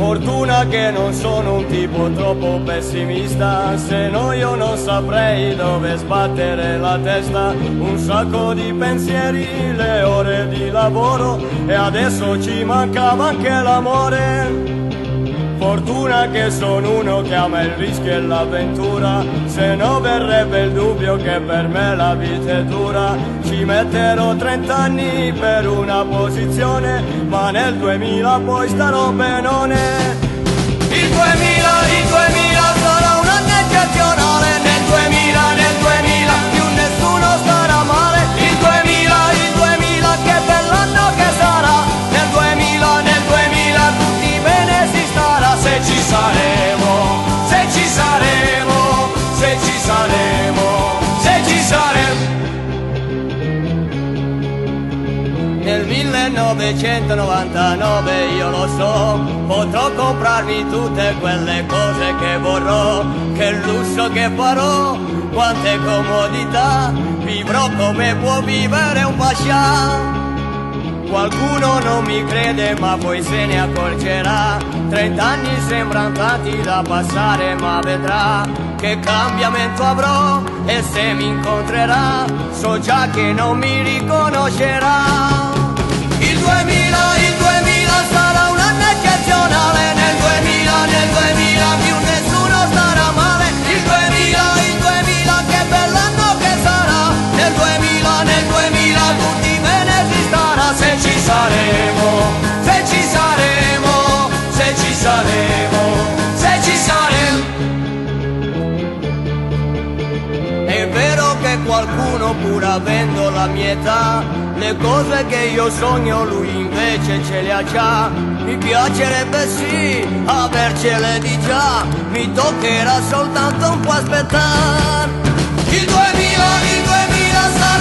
Fortuna che non sono un tipo troppo pessimista, se no io non saprei dove sbattere la testa. Un sacco di pensieri, le ore di lavoro e adesso ci mancava anche l'amore. Fortuna che sono uno che ama il rischio e l'avventura, se no verrebbe il dubbio che per me la vita è dura. Ci metterò 30 anni per una posizione, ma nel 2000 poi starò benone. Il 2000 sarà un anno eccezionale, nel 2000 più nessuno starà male. Il 2000 che bell'anno che sarà, nel 2000 tutti bene si starà. Se ci saremo, se ci saremo, se ci saremo, se ci saremo. Nel 1999 io lo so, potrò comprarmi tutte quelle cose che vorrò, che lusso che farò, quante comodità, vivrò come può vivere un pascià. Qualcuno non mi crede ma poi se ne accorgerà, 30 anni sembrano tanti da passare ma vedrà che cambiamento avrò e se mi incontrerà so già che non mi riconoscerà. Il 2000 sarà un anno eccezionale, nel 2000 più nessuno starà male. Il 2000 che bell'anno che sarà, nel 2000 tutti bene si starà. Se ci saremo, se ci saremo, se ci saremo, se ci saremo. È vero che qualcuno pur avendo la mia età, le cose che io sogno lui invece ce le ha già. Mi piacerebbe sì avercele di già, mi toccherà soltanto un po' aspettare. Il 2000 sarà